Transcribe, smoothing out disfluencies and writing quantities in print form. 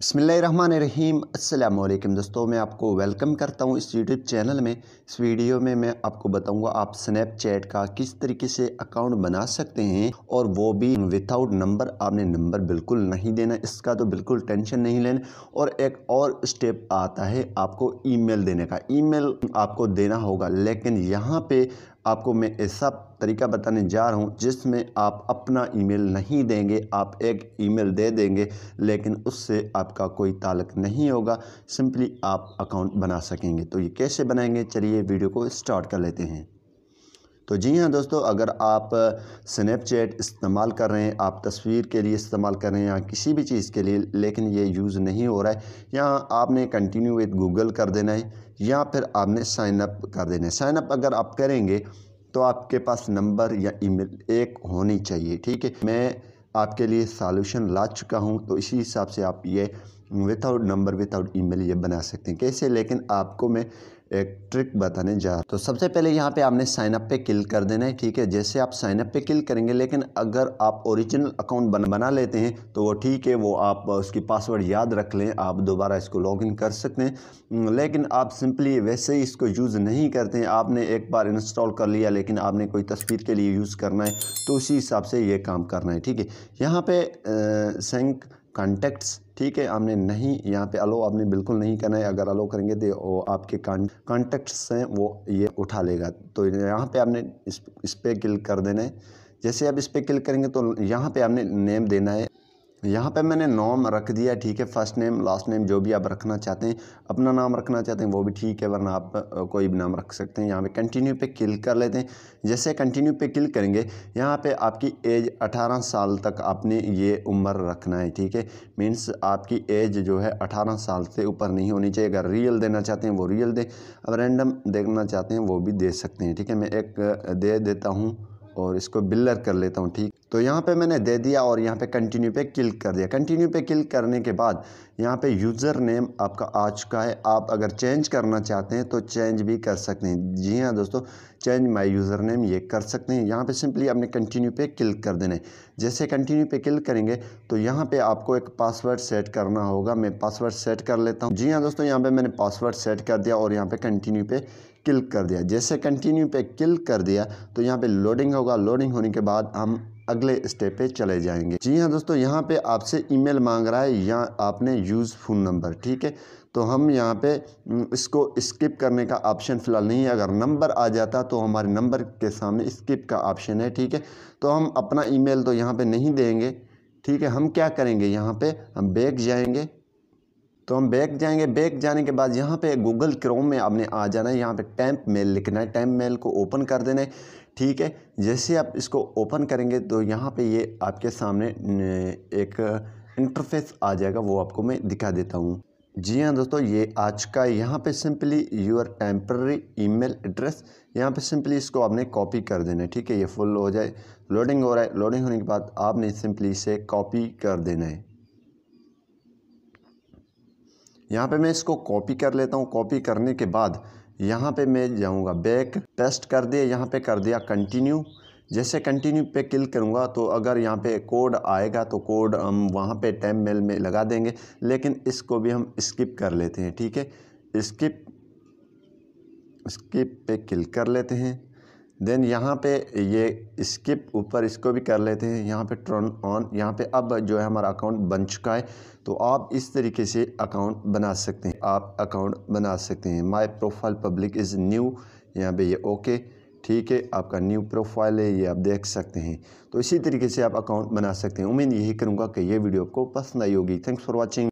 बिस्मिल्लाहिर्रहमानिर्रहीम अस्सलाम वालेकुम दोस्तों, मैं आपको वेलकम करता हूं इस यूट्यूब चैनल में। इस वीडियो में मैं आपको बताऊंगा आप स्नैपचैट का किस तरीके से अकाउंट बना सकते हैं, और वो भी विदाउट नंबर। आपने नंबर बिल्कुल नहीं देना, इसका तो बिल्कुल टेंशन नहीं लेना। और एक और स्टेप आता है आपको ईमेल देने का। ईमेल आपको देना होगा, लेकिन यहाँ पे आपको मैं ऐसा तरीका बताने जा रहा हूँ जिसमें आप अपना ईमेल नहीं देंगे। आप एक ईमेल दे देंगे, लेकिन उससे आपका कोई ताल्लुक़ नहीं होगा। सिंपली आप अकाउंट बना सकेंगे। तो ये कैसे बनाएंगे, चलिए वीडियो को स्टार्ट कर लेते हैं। तो जी हाँ दोस्तों, अगर आप स्नैपचैट इस्तेमाल कर रहे हैं, आप तस्वीर के लिए इस्तेमाल कर रहे हैं या किसी भी चीज़ के लिए, लेकिन ये यूज़ नहीं हो रहा है, यहाँ आपने कंटिन्यू विद गूगल कर देना है, या फिर आपने साइन अप कर देना है। साइन अप अगर आप करेंगे तो आपके पास नंबर या ईमेल एक होनी चाहिए, ठीक है। मैं आपके लिए सॉल्यूशन ला चुका हूँ, तो इसी हिसाब से आप ये विदाउट नंबर विदाउट ईमेल ये बना सकते हैं। कैसे, लेकिन आपको मैं एक ट्रिक बताने जा रहा हूँ। तो सबसे पहले यहाँ पे आपने साइन अप पे क्लिक कर देना है, ठीक है। जैसे आप साइन अप पे क्लिक करेंगे, लेकिन अगर आप ओरिजिनल अकाउंट बना लेते हैं तो वो ठीक है, वो आप उसकी पासवर्ड याद रख लें, आप दोबारा इसको लॉगिन कर सकते हैं। लेकिन आप सिंपली वैसे ही इसको यूज़ नहीं करते हैं, आपने एक बार इंस्टॉल कर लिया, लेकिन आपने कोई तस्वीर के लिए यूज़ करना है, तो उसी हिसाब से ये काम करना है, ठीक है। यहाँ पे सिंक कॉन्टैक्ट्स, ठीक है, आपने नहीं, यहाँ पे अलो आपने बिल्कुल नहीं करना है। अगर अलो करेंगे तो वो आपके कॉन्टैक्ट्स हैं वो ये उठा लेगा। तो यहाँ पे आपने इस पर क्लिक कर देना है। जैसे आप इस पर क्लिक करेंगे तो यहाँ पे आपने नेम देना है। यहाँ पे मैंने नाम रख दिया, ठीक है। फर्स्ट नेम लास्ट नेम जो भी आप रखना चाहते हैं, अपना नाम रखना चाहते हैं वो भी ठीक है, वरना आप कोई भी नाम रख सकते हैं। यहाँ पे कंटिन्यू पे क्लिक कर लेते हैं। जैसे कंटिन्यू पे क्लिक करेंगे, यहाँ पे आपकी एज 18 साल तक आपने ये उम्र रखना है, ठीक है। मीन्स आपकी एज जो है 18 साल से ऊपर नहीं होनी चाहिए। अगर रियल देना चाहते हैं वो रियल दें, अब रैंडम देखना चाहते हैं वो भी दे सकते हैं, ठीक है। मैं एक दे देता हूँ और इसको बिलर कर लेता हूँ, ठीक। तो यहाँ पे मैंने दे दिया और यहाँ पे कंटिन्यू पे क्लिक कर दिया। कंटिन्यू पे क्लिक करने के बाद यहाँ पे यूज़र नेम आपका आ चुका है। आप अगर चेंज करना चाहते हैं तो चेंज भी कर सकते हैं। जी हाँ दोस्तों, चेंज माय यूज़र नेम ये कर सकते हैं। यहाँ पे सिंपली आपने कंटिन्यू पे क्लिक कर देना है। जैसे कंटिन्यू पे क्लिक करेंगे तो यहाँ पे आपको एक पासवर्ड सेट करना होगा। मैं पासवर्ड सेट कर लेता हूँ। जी हाँ दोस्तों, यहाँ पे मैंने पासवर्ड सेट कर दिया और यहाँ पे कंटिन्यू पे क्लिक कर दिया। जैसे कंटिन्यू पे क्लिक कर दिया तो यहाँ पे लोडिंग होगा। लोडिंग होने के बाद हम अगले स्टेप पे चले जाएंगे। जी हाँ दोस्तों, यहाँ पे आपसे ईमेल मांग रहा है या आपने यूज़ फोन नंबर, ठीक है। तो हम यहाँ पे इसको स्किप करने का ऑप्शन फ़िलहाल नहीं है। अगर नंबर आ जाता तो हमारे नंबर के सामने स्किप का ऑप्शन है, ठीक है। तो हम अपना ईमेल तो यहाँ पे नहीं देंगे, ठीक है। हम क्या करेंगे, यहाँ पे हम बैक जाएंगे। तो हम बैक जाएंगे। बैक जाने के बाद यहाँ पे गूगल क्रोम में आपने आ जाना है। यहाँ पे टैम्प मेल लिखना है, टैम्प मेल को ओपन कर देना है, ठीक है। जैसे आप इसको ओपन करेंगे तो यहाँ पे ये आपके सामने एक इंटरफेस आ जाएगा, वो आपको मैं दिखा देता हूँ। जी हाँ दोस्तों, ये आज का यहाँ पे simply your temporary email address, यहाँ पे सिंपली इसको आपने कॉपी कर देना है, ठीक है। ये फुल हो जाए, लोडिंग हो रहा है। लोडिंग होने के बाद आपने सिंपली इसे कॉपी कर देना है। यहाँ पे मैं इसको कॉपी कर लेता हूँ। कॉपी करने के बाद यहाँ पे मैं जाऊँगा बैक, पेस्ट कर दिया, यहाँ पे कर दिया कंटिन्यू। जैसे कंटिन्यू पे क्लिक करूँगा तो अगर यहाँ पे कोड आएगा तो कोड हम वहाँ पे टाइम मेल में लगा देंगे, लेकिन इसको भी हम स्किप कर लेते हैं, ठीक है। स्किप पे क्लिक कर लेते हैं। देन यहाँ पे ये स्किप ऊपर इसको भी कर लेते हैं। यहाँ पे टर्न ऑन, यहाँ पे अब जो है हमारा अकाउंट बन चुका है। तो आप इस तरीके से अकाउंट बना सकते हैं। आप अकाउंट बना सकते हैं। My profile public is new, यहाँ पे ये ओके, ठीक है। आपका न्यू प्रोफाइल है, ये आप देख सकते हैं। तो इसी तरीके से आप अकाउंट बना सकते हैं। उम्मीद यही करूँगा कि ये वीडियो आपको पसंद आई होगी। Thanks for watching.